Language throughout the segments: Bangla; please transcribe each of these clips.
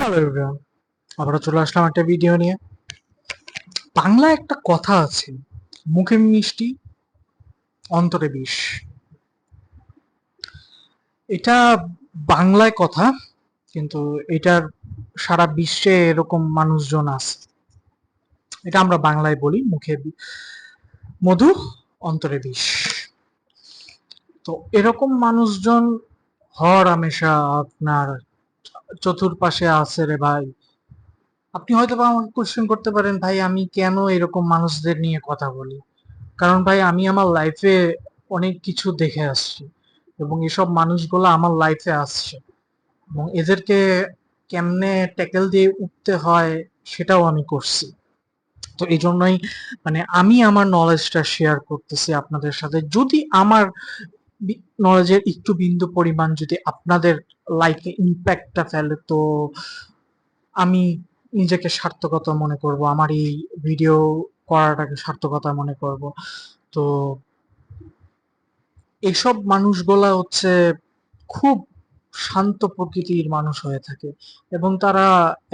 হ্যালো এভরিওয়ান, আবারও চলে আসলাম একটা ভিডিও নিয়ে। বাংলায় একটা কথা আছে, মুখে মিষ্টি অন্তরে বিষ। এটা বাংলায় কথা, কিন্তু এটার সারা বিশ্বে এরকম মানুষজন আছে। এটা আমরা বাংলায় বলি মুখে মধু অন্তরে বিষ। তো এরকম মানুষজন হর হামেশা আপনার চতুর্পাশে আছে রে ভাই। আপনি হয়তো বা আমাকে কোশ্চেন করতে পারেন, ভাই আমি কেন এরকম মানুষদের নিয়ে কথা বলি? কারণ ভাই আমি আমার লাইফে অনেক কিছু দেখে আসছি এবং এসব মানুষগুলো আমার লাইফে আসছে এবং এদেরকে কেমনে ট্যাকেল দিয়ে উঠতে হয় সেটাও আমি করছি। তো এই জন্যই আমি আমার নলেজটা শেয়ার করতেছি আপনাদের সাথে। যদি আমার নলেজের একটু বিন্দু পরিমাণ যদি আপনাদের লাইফে ইম্প্যাক্টটা ফেলে, তো আমি নিজেকে সার্থকতা মনে করব, আমার এই ভিডিও করাটাকে সার্থকতা মনে করব। তো এইসব মানুষগুলা হচ্ছে খুব শান্ত প্রকৃতির মানুষ হয়ে থাকে এবং তারা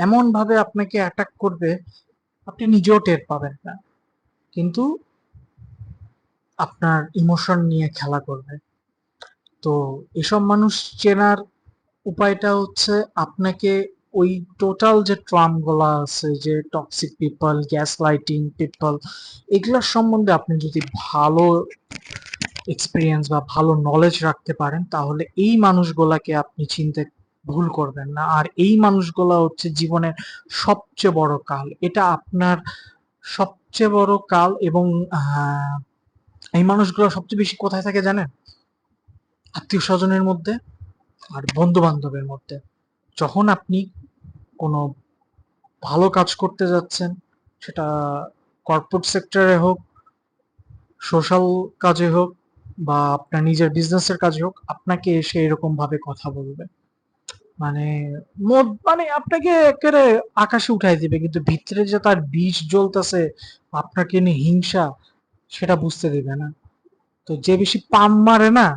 এমন ভাবে আপনাকে অ্যাটাক করবে আপনি নিজেও টের পাবেন না, কিন্তু আপনার ইমোশন নিয়ে খেলা করবে। তো এসব মানুষ চেনার উপায়টা হচ্ছে আপনাকে ওই টোটাল যে ট্রাম গুলা আছে, যে toxic people, gas lighting people, এগুলোর সম্বন্ধে আপনি যদি ভালো এক্সপিরিয়েন্স বা ভালো নলেজ রাখতে পারেন, তাহলে এই মানুষগুলাকে আপনি চিনতে ভুল করবেন না। আর এই মানুষগুলা হচ্ছে জীবনের সবচেয়ে বড় কাল, এটা আপনার সবচেয়ে বড় কাল। এবং এই মানুষগুলো সবচেয়ে বেশি কোথায় থাকে জানেন? আত্মীয় স্বজনের মধ্যে আর বন্ধু বান্ধবের মধ্যে। যখন আপনি কোনো ভালো কাজ করতে যাচ্ছেন, সেটা কর্পোরেট সেক্টরে হোক, সোশ্যাল কাজে হোক, বা আপনার নিজের বিজনেসের কাজে হোক, আপনাকে এসে এরকম ভাবে কথা বলবে, মানে আপনাকে একেবারে আকাশে উঠাই দিবে, কিন্তু ভিতরে যে তার বিষ জ্বলতেছে, আপনাকে নিয়ে হিংসা, সেটা বুঝতে দিবে না। তো যে বেশি পাম মারে না,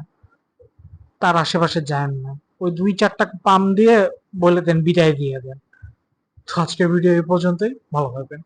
তার আশেপাশে যায় না। ওই 2-4টা পাম দিয়ে বলে দেন, বিদায় দিয়ে দেন। তো আজকের ভিডিও এই পর্যন্তই, ভালো থাকবেন।